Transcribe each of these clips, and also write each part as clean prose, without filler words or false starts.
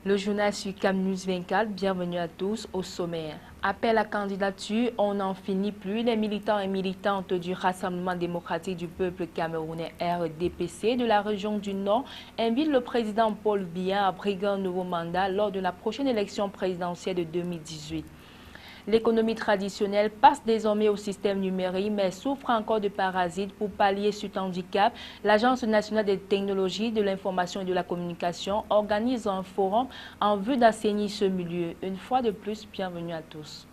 Le journal sur CamNews 24, bienvenue à tous au sommaire. Appel à candidature, on n'en finit plus. Les militants et militantes du Rassemblement démocratique du peuple camerounais RDPC de la région du Nord invitent le président Paul Biya à briguer un nouveau mandat lors de la prochaine élection présidentielle de 2018. L'économie traditionnelle passe désormais au système numérique, mais souffre encore de parasites. Pour pallier cet handicap, l'Agence nationale des technologies de l'information et de la communication organise un forum en vue d'assainir ce milieu. Une fois de plus, bienvenue à tous.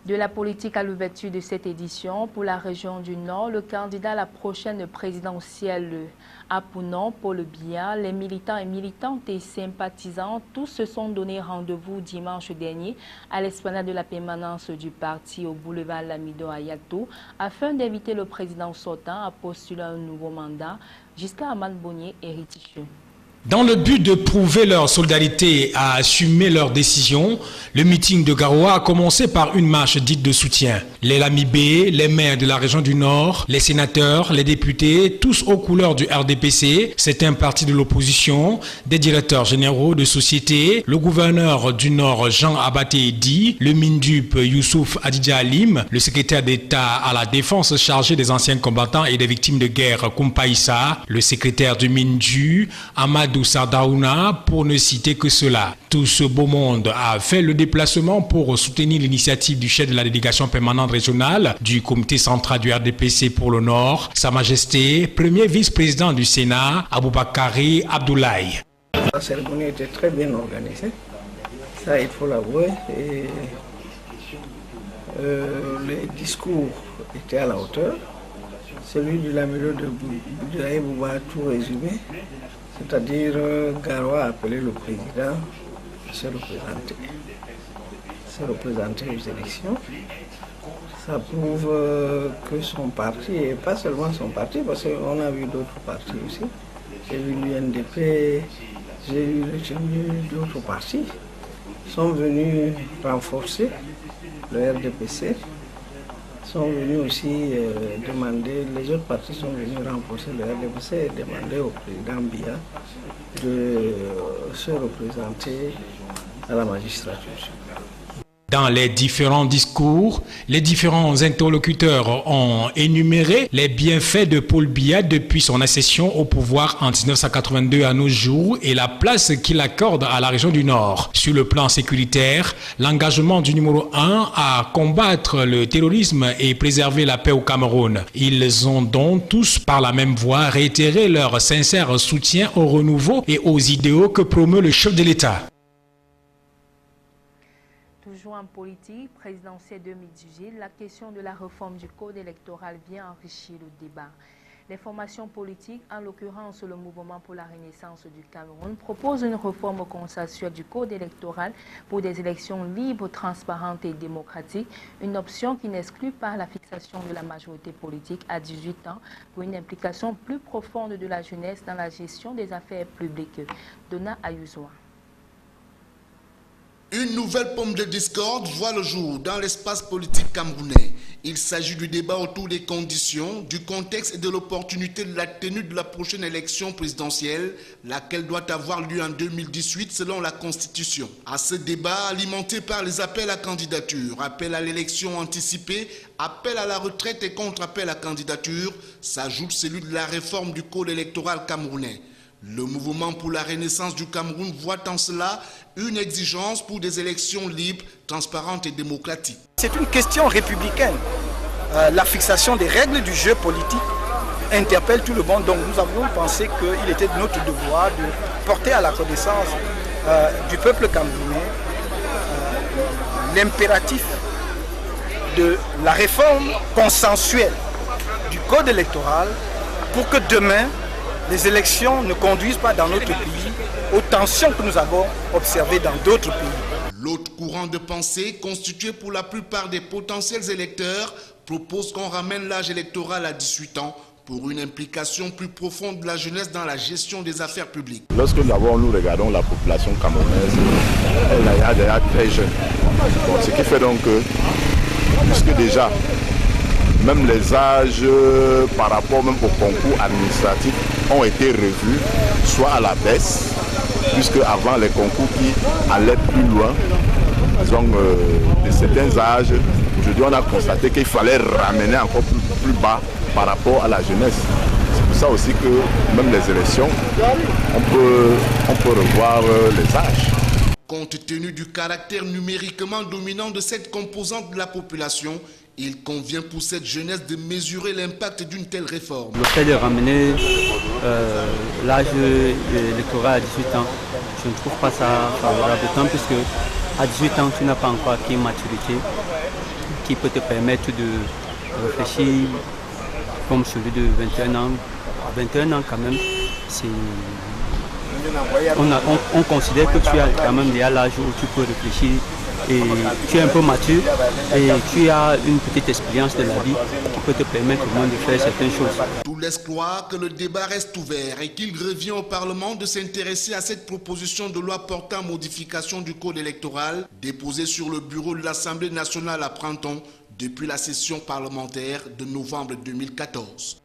De la politique à l'ouverture de cette édition, pour la région du Nord, le candidat à la prochaine présidentielle a pour nom Paul Biya. Les militants et militantes et sympathisants, tous se sont donné rendez-vous dimanche dernier à l'esplanade de la permanence du parti au boulevard Lamido à Yatou afin d'inviter le président sortant à postuler un nouveau mandat jusqu'à Aman Bonnier et Riticheux. Dans le but de prouver leur solidarité et à assumer leurs décisions, le meeting de Garoua a commencé par une marche dite de soutien. Les Lamibé, les maires de la région du Nord, les sénateurs, les députés, tous aux couleurs du RDPC, c'est un parti de l'opposition, des directeurs généraux de société, le gouverneur du Nord Jean Abaté Di, le Mindup Youssouf Adidja Alim, le secrétaire d'État à la défense chargé des anciens combattants et des victimes de guerre Kumpaïssa, le secrétaire du Mindu, Amadou Sardaouna, pour ne citer que cela. Tout ce beau monde a fait le déplacement pour soutenir l'initiative du chef de la délégation permanente régionale du comité central du RDPC pour le Nord, Sa Majesté, premier vice-président du Sénat, Aboubakari Abdoulaye. La cérémonie était très bien organisée, ça il faut l'avouer, et les discours étaient à la hauteur. Celui du Lamido de Aïbouba a tout résumé. C'est-à-dire, Garoua a appelé le président à se représenter aux élections. Ça prouve que son parti, et pas seulement son parti, parce qu'on a vu d'autres partis aussi. J'ai vu l'UNDP, j'ai vu d'autres partis, sont venus renforcer le RDPC. Sont venus aussi demander, les autres partis sont venus renforcer le RDPC et demander au président Biya de se représenter à la magistrature. Dans les différents discours, les différents interlocuteurs ont énuméré les bienfaits de Paul Biya depuis son accession au pouvoir en 1982 à nos jours et la place qu'il accorde à la région du Nord. Sur le plan sécuritaire, l'engagement du numéro 1 à combattre le terrorisme et préserver la paix au Cameroun. Ils ont donc tous par la même voie réitéré leur sincère soutien au renouveau et aux idéaux que promeut le chef de l'État. Toujours en politique, présidentielle 2018, la question de la réforme du code électoral vient enrichir le débat. Les formations politiques, en l'occurrence le Mouvement pour la Renaissance du Cameroun, proposent une réforme consensuelle du code électoral pour des élections libres, transparentes et démocratiques, une option qui n'exclut pas la fixation de la majorité politique à 18 ans pour une implication plus profonde de la jeunesse dans la gestion des affaires publiques. Donna Ayuzoa. Une nouvelle pomme de discorde voit le jour dans l'espace politique camerounais. Il s'agit du débat autour des conditions, du contexte et de l'opportunité de la tenue de la prochaine élection présidentielle, laquelle doit avoir lieu en 2018 selon la Constitution. À ce débat, alimenté par les appels à candidature, appel à l'élection anticipée, appel à la retraite et contre-appel à candidature, s'ajoute celui de la réforme du code électoral camerounais. Le Mouvement pour la Renaissance du Cameroun voit en cela une exigence pour des élections libres, transparentes et démocratiques. C'est une question républicaine. La fixation des règles du jeu politique interpelle tout le monde. Donc nous avons pensé qu'il était de notre devoir de porter à la connaissance du peuple camerounais l'impératif de la réforme consensuelle du code électoral pour que demain, les élections ne conduisent pas dans notre pays aux tensions que nous avons observées dans d'autres pays. L'autre courant de pensée, constitué pour la plupart des potentiels électeurs, propose qu'on ramène l'âge électoral à 18 ans pour une implication plus profonde de la jeunesse dans la gestion des affaires publiques. Lorsque nous regardons la population camerounaise, elle est déjà très jeune. Bon, ce qui fait donc que, puisque déjà, même les âges par rapport même au concours administratif ont été revus, soit à la baisse, puisque avant les concours qui allaient plus loin, disons, de certains âges, aujourd'hui on a constaté qu'il fallait ramener encore plus bas par rapport à la jeunesse. C'est pour ça aussi que même les élections, on peut revoir les âges. Compte tenu du caractère numériquement dominant de cette composante de la population, il convient pour cette jeunesse de mesurer l'impact d'une telle réforme. Le fait de ramener l'âge électoral à 18 ans, je ne trouve pas ça favorable, d'autant plus qu'à 18 ans, tu n'as pas encore acquis une maturité qui peut te permettre de réfléchir comme celui de 21 ans. À 21 ans, quand même, on considère que tu as quand même déjà l'âge où tu peux réfléchir et tu es un peu mature et tu as une petite expérience de la vie qui peut te permettre au moins de faire certaines choses. Tout laisse croire que le débat reste ouvert et qu'il revient au Parlement de s'intéresser à cette proposition de loi portant modification du code électoral déposée sur le bureau de l'Assemblée nationale à printemps depuis la session parlementaire de novembre 2014.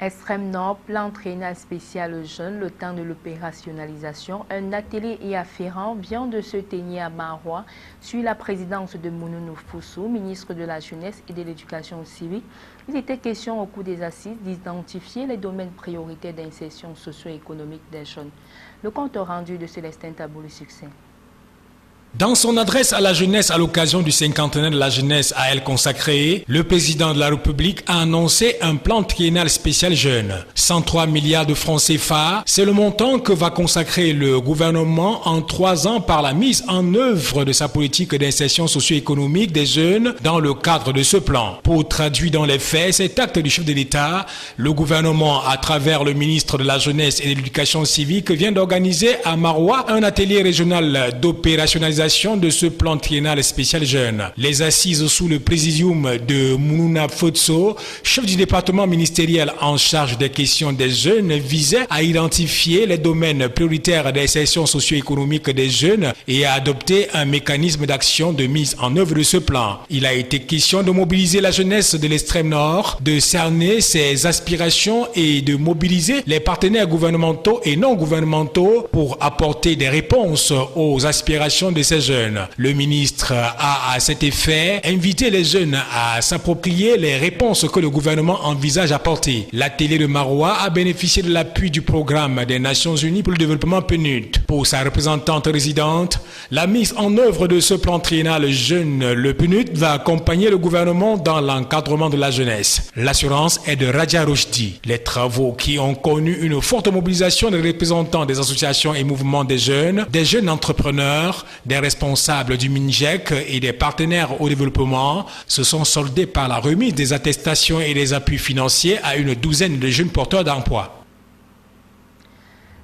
Extrême Nord, plan triennal spécial jeunes, le temps de l'opérationnalisation. Un atelier y afférent vient de se tenir à Marois, sur la présidence de Mounoune Foussou, ministre de la Jeunesse et de l'Éducation civique. Il était question au cours des assises d'identifier les domaines prioritaires d'insertion socio-économique des jeunes. Le compte rendu de Célestin Taboulou-Succès. Dans son adresse à la jeunesse à l'occasion du cinquantenaire de la jeunesse à elle consacrée, le président de la République a annoncé un plan triennal spécial jeune. 103 milliards de francs CFA, c'est le montant que va consacrer le gouvernement en 3 ans par la mise en œuvre de sa politique d'insertion socio-économique des jeunes dans le cadre de ce plan. Pour traduire dans les faits cet acte du chef de l'État, le gouvernement, à travers le ministre de la Jeunesse et de l'Éducation civique, vient d'organiser à Marois un atelier régional d'opérationnalisation de ce plan triennal spécial jeune. Les assises sous le présidium de Mounouna Foussou, chef du département ministériel en charge des questions des jeunes, visaient à identifier les domaines prioritaires d'insertion socio-économique des jeunes et à adopter un mécanisme d'action de mise en œuvre de ce plan. Il a été question de mobiliser la jeunesse de l'extrême nord, de cerner ses aspirations et de mobiliser les partenaires gouvernementaux et non gouvernementaux pour apporter des réponses aux aspirations de ces jeunes. Le ministre a à cet effet invité les jeunes à s'approprier les réponses que le gouvernement envisage d'apporter. L'atelier de Marois a bénéficié de l'appui du programme des Nations Unies pour le développement PNUD. Pour sa représentante résidente, la mise en œuvre de ce plan triennal jeune, le PNUD, va accompagner le gouvernement dans l'encadrement de la jeunesse. L'assurance est de Radia Rochdi. Les travaux qui ont connu une forte mobilisation des représentants des associations et mouvements des jeunes entrepreneurs, des responsables du MINJEC et des partenaires au développement se sont soldés par la remise des attestations et des appuis financiers à une douzaine de jeunes porteurs d'emploi.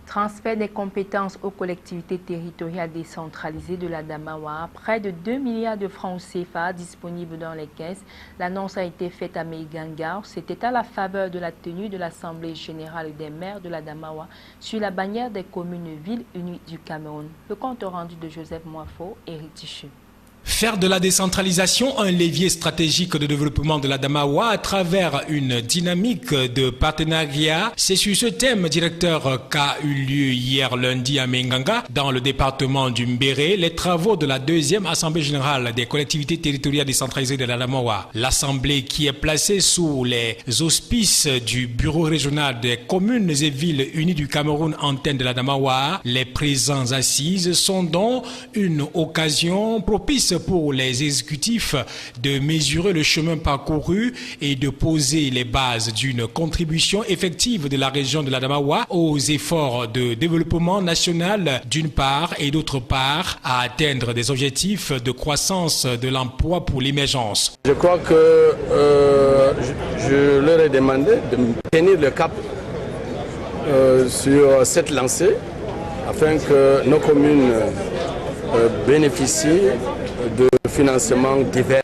Transfert des compétences aux collectivités territoriales décentralisées de la Damawa, près de 2 milliards de francs CFA disponibles dans les caisses. L'annonce a été faite à Meïgangar. C'était à la faveur de la tenue de l'Assemblée générale des maires de la Damawa sur la bannière des communes villes unies du Cameroun. Le compte rendu de Joseph Moifo et Eric Tichu. Faire de la décentralisation un levier stratégique de développement de la Damawa à travers une dynamique de partenariat, c'est sur ce thème directeur qu'a eu lieu hier lundi à Menganga, dans le département du Mbéré, les travaux de la 2e Assemblée générale des collectivités territoriales décentralisées de la Damawa. L'Assemblée qui est placée sous les auspices du Bureau régional des communes et villes unies du Cameroun, antenne de la Damawa, les présents assises sont donc une occasion propice pour les exécutifs de mesurer le chemin parcouru et de poser les bases d'une contribution effective de la région de la Damawa aux efforts de développement national d'une part et d'autre part à atteindre des objectifs de croissance de l'emploi pour l'émergence. Je crois que je leur ai demandé de tenir le cap sur cette lancée afin que nos communes bénéficient de financements divers.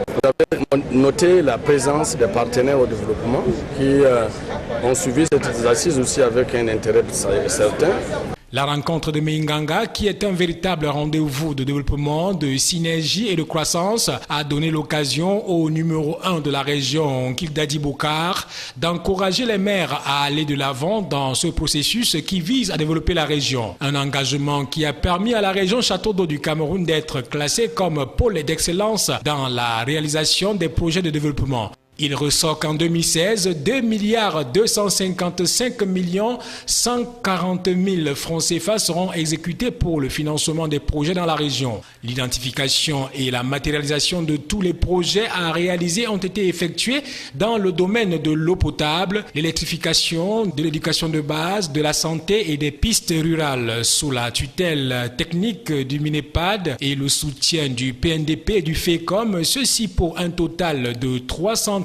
Vous avez noté la présence des partenaires au développement qui ont suivi cette exercice aussi avec un intérêt certain. La rencontre de Meinganga, qui est un véritable rendez-vous de développement, de synergie et de croissance, a donné l'occasion au numéro 1 de la région, Kildadi Bokar, d'encourager les maires à aller de l'avant dans ce processus qui vise à développer la région. Un engagement qui a permis à la région Château d'eau du Cameroun d'être classée comme pôle d'excellence dans la réalisation des projets de développement. Il ressort qu'en 2016, 2,255,140,000 francs CFA seront exécutés pour le financement des projets dans la région. L'identification et la matérialisation de tous les projets à réaliser ont été effectués dans le domaine de l'eau potable, l'électrification, de l'éducation de base, de la santé et des pistes rurales, sous la tutelle technique du MINEPAD et le soutien du PNDP et du FECOM, ceci pour un total de 333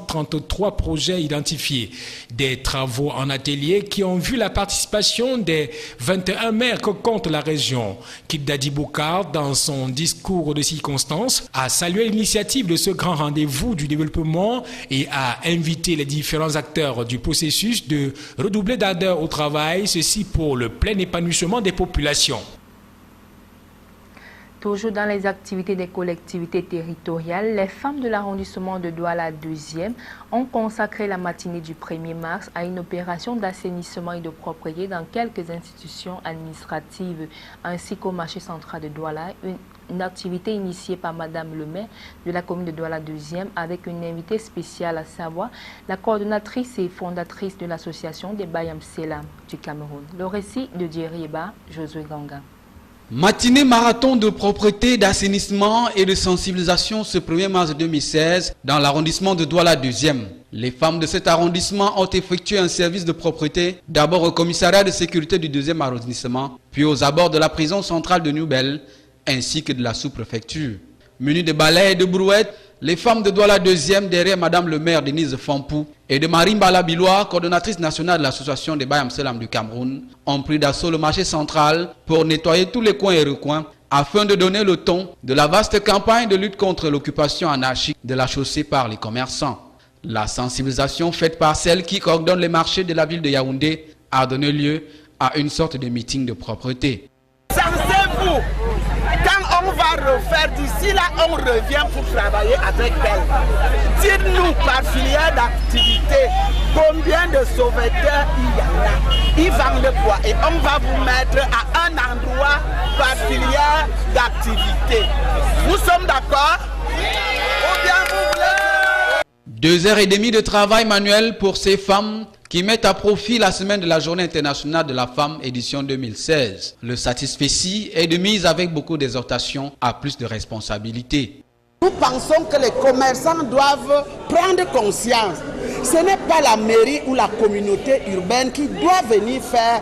projets identifiés. Des travaux en atelier qui ont vu la participation des 21 maires que compte la région. Kildadi Bokar, dans son discours de circonstance, a salué l'initiative de ce grand rendez-vous du développement et a invité les différents acteurs du processus de redoubler d'ardeur au travail, ceci pour le plein épanouissement des populations. Toujours dans les activités des collectivités territoriales, les femmes de l'arrondissement de Douala 2e ont consacré la matinée du 1er mars à une opération d'assainissement et de propreté dans quelques institutions administratives, ainsi qu'au marché central de Douala, une activité initiée par Madame le maire de la commune de Douala 2e avec une invitée spéciale, à savoir la coordonnatrice et fondatrice de l'association des Bayam Selam du Cameroun. Le récit de Djerieba, Josué Ganga. Matinée marathon de propreté, d'assainissement et de sensibilisation ce 1er mars 2016 dans l'arrondissement de Douala 2e. Les femmes de cet arrondissement ont effectué un service de propreté, d'abord au commissariat de sécurité du 2e arrondissement, puis aux abords de la prison centrale de Nouvelle, ainsi que de la sous-préfecture. Munies de balais et de brouettes, les femmes de Douala 2e, derrière Madame le maire Denise Fampou et de Marimbala Bilois, coordonnatrice nationale de l'association des Bayam Selam du Cameroun, ont pris d'assaut le marché central pour nettoyer tous les coins et recoins afin de donner le ton de la vaste campagne de lutte contre l'occupation anarchique de la chaussée par les commerçants. La sensibilisation faite par celles qui coordonnent les marchés de la ville de Yaoundé a donné lieu à une sorte de meeting de propreté. Sensez-vous, quand on va refaire d'ici là, on revient pour travailler avec elle. Dites-nous par filière d'activité combien de sauveteurs il y en a. Ils vendent quoi? Et on va vous mettre à un endroit par filière d'activité. Nous sommes d'accord? Ou bien vous voulez? 2h30 de travail manuel pour ces femmes qui mettent à profit la semaine de la Journée internationale de la femme édition 2016. Le satisfecit est de mise avec beaucoup d'exhortations à plus de responsabilités. Nous pensons que les commerçants doivent prendre conscience. Ce n'est pas la mairie ou la communauté urbaine qui doit venir faire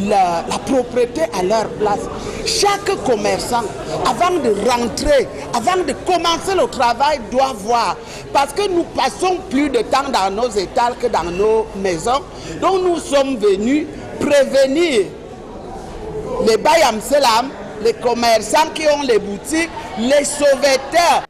la propreté à leur place. Chaque commerçant, avant de rentrer, avant de commencer le travail, doit voir. Parce que nous passons plus de temps dans nos étals que dans nos maisons. Donc nous sommes venus prévenir les Bayam Selam, les commerçants qui ont les boutiques, les sauveteurs.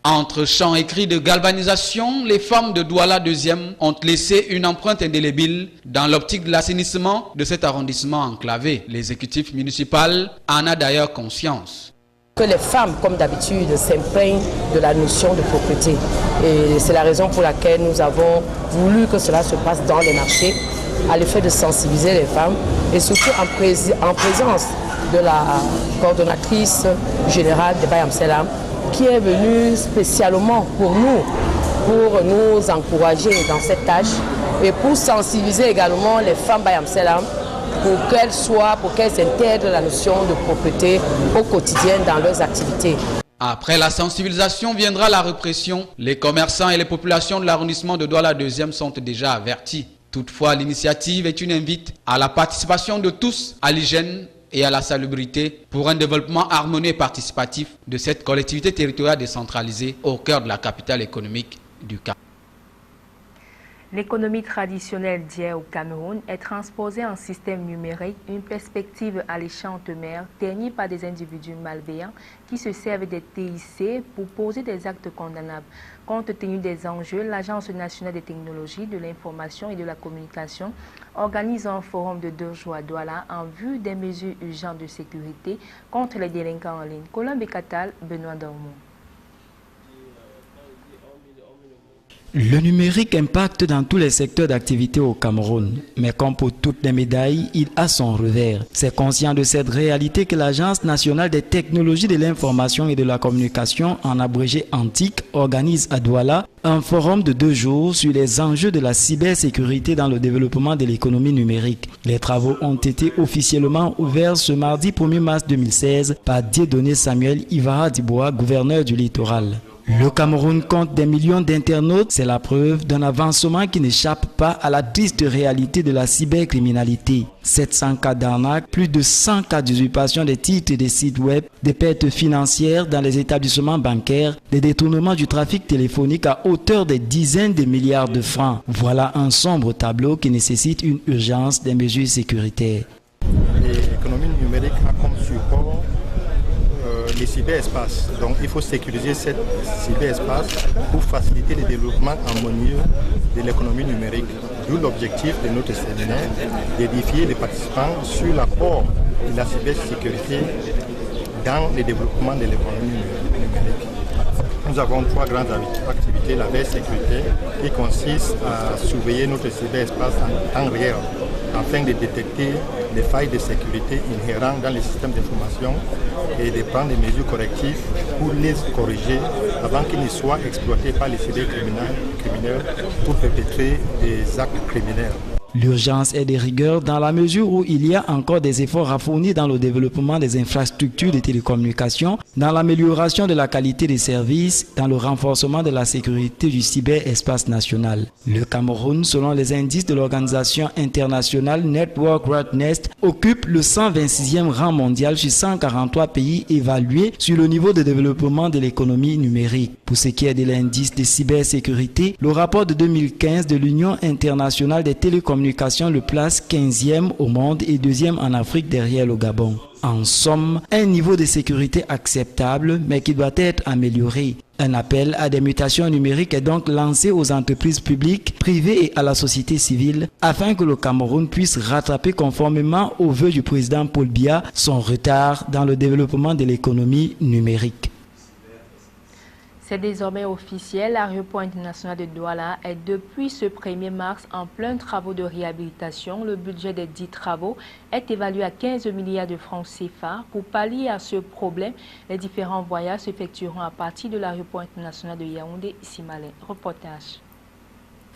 Entre chants et cris de galvanisation, les femmes de Douala 2e ont laissé une empreinte indélébile dans l'optique de l'assainissement de cet arrondissement enclavé. L'exécutif municipal en a d'ailleurs conscience. Que les femmes, comme d'habitude, s'imprègnent de la notion de propreté. Et c'est la raison pour laquelle nous avons voulu que cela se passe dans les marchés, à l'effet de sensibiliser les femmes et surtout en présence de la coordonnatrice générale de Bayam Selam, qui est venue spécialement pour nous encourager dans cette tâche et pour sensibiliser également les femmes Bayam Selam pour qu'elles s'intègrent la notion de propreté au quotidien dans leurs activités. Après la sensibilisation viendra la répression. Les commerçants et les populations de l'arrondissement de Douala 2e sont déjà avertis. Toutefois, l'initiative est une invite à la participation de tous à l'hygiène et à la salubrité pour un développement harmonieux et participatif de cette collectivité territoriale décentralisée au cœur de la capitale économique du Cap. L'économie traditionnelle d'hier au Cameroun est transposée en système numérique, une perspective alléchante mère ternie par des individus malveillants qui se servent des TIC pour poser des actes condamnables. Compte tenu des enjeux, l'Agence nationale des technologies, de l'information et de la communication organise un forum de 2 jours à Douala en vue des mesures urgentes de sécurité contre les délinquants en ligne. Colombe Katal, Benoît Dormont. Le numérique impacte dans tous les secteurs d'activité au Cameroun, mais comme pour toutes les médailles, il a son revers. C'est conscient de cette réalité que l'Agence nationale des technologies de l'information et de la communication, en abrégé ANTIC, organise à Douala un forum de 2 jours sur les enjeux de la cybersécurité dans le développement de l'économie numérique. Les travaux ont été officiellement ouverts ce mardi 1er mars 2016 par Dieudonné Samuel Ivara Dibois, gouverneur du littoral. Le Cameroun compte des millions d'internautes, c'est la preuve d'un avancement qui n'échappe pas à la triste réalité de la cybercriminalité. 700 cas d'arnaque, plus de 100 cas d'usurpation des titres et des sites web, des pertes financières dans les établissements bancaires, des détournements du trafic téléphonique à hauteur des dizaines de milliards de francs. Voilà un sombre tableau qui nécessite une urgence des mesures sécuritaires. L'économie numérique a comme support les cyberespaces. Donc il faut sécuriser cet cyberespace pour faciliter le développement harmonieux de l'économie numérique. D'où l'objectif de notre séminaire d'édifier les participants sur l'apport de la cybersécurité dans le développement de l'économie numérique. Nous avons 3 grandes activités. La veille sécurité qui consiste à surveiller notre cyberespace en temps réel afin de détecter les failles de sécurité inhérentes dans les systèmes d'information et de prendre des mesures correctives pour les corriger avant qu'ils ne soient exploités par les cybercriminels pour perpétrer des actes criminels. L'urgence est de rigueur dans la mesure où il y a encore des efforts à fournir dans le développement des infrastructures de télécommunications, dans l'amélioration de la qualité des services, dans le renforcement de la sécurité du cyberespace national. Le Cameroun, selon les indices de l'organisation internationale Network Ratnest, occupe le 126e rang mondial sur 143 pays évalués sur le niveau de développement de l'économie numérique. Pour ce qui est de l'indice de cybersécurité, le rapport de 2015 de l'Union internationale des télécommunications le place 15e au monde et 2e en Afrique derrière le Gabon. En somme, un niveau de sécurité acceptable mais qui doit être amélioré. Un appel à des mutations numériques est donc lancé aux entreprises publiques, privées et à la société civile afin que le Cameroun puisse rattraper conformément aux vœux du président Paul Biya son retard dans le développement de l'économie numérique. C'est désormais officiel, l'aéroport international de Douala est depuis ce 1er mars en plein travaux de réhabilitation. Le budget des 10 travaux est évalué à 15 milliards de francs CFA. Pour pallier à ce problème, les différents voyages s'effectueront à partir de l'aéroport international de Yaoundé-Simalé. Reportage.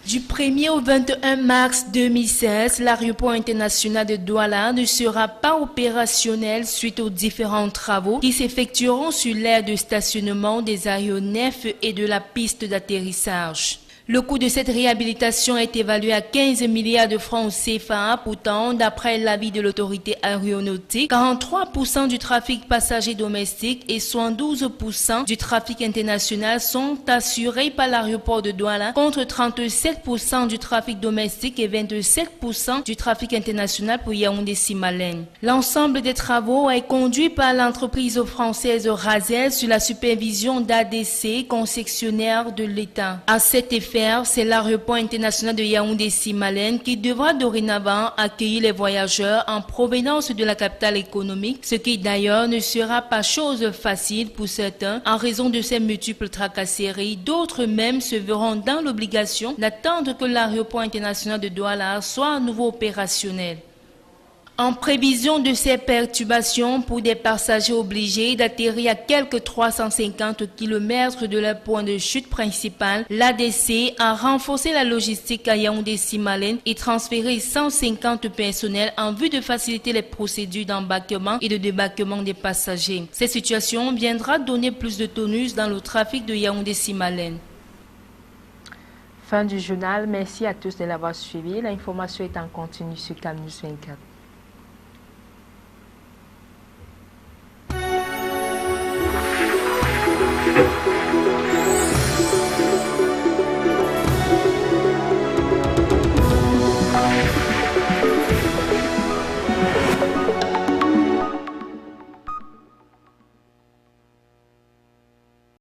Du 1er au 21 mars 2016, l'aéroport international de Douala ne sera pas opérationnel suite aux différents travaux qui s'effectueront sur l'aire de stationnement des aéronefs et de la piste d'atterrissage. Le coût de cette réhabilitation est évalué à 15 milliards de francs CFA. Pourtant, d'après l'avis de l'autorité aéronautique, 43% du trafic passager domestique et 72% du trafic international sont assurés par l'aéroport de Douala, contre 37% du trafic domestique et 27% du trafic international pour Yaoundé-Simalène. L'ensemble des travaux est conduit par l'entreprise française Razel sur la supervision d'ADC, concessionnaire de l'État. À cet effet, c'est l'aéroport international de Yaoundé-Simalène qui devra dorénavant accueillir les voyageurs en provenance de la capitale économique, ce qui d'ailleurs ne sera pas chose facile pour certains en raison de ces multiples tracasseries. D'autres même se verront dans l'obligation d'attendre que l'aéroport international de Douala soit à nouveau opérationnel. En prévision de ces perturbations pour des passagers obligés d'atterrir à quelques 350 km de leur point de chute principal, l'ADC a renforcé la logistique à Yaoundé-Simalène et transféré 150 personnels en vue de faciliter les procédures d'embarquement et de débarquement des passagers. Cette situation viendra donner plus de tonus dans le trafic de Yaoundé-Simalène. Fin du journal. Merci à tous de l'avoir suivi. L'information est en continu sur CAMnews 24.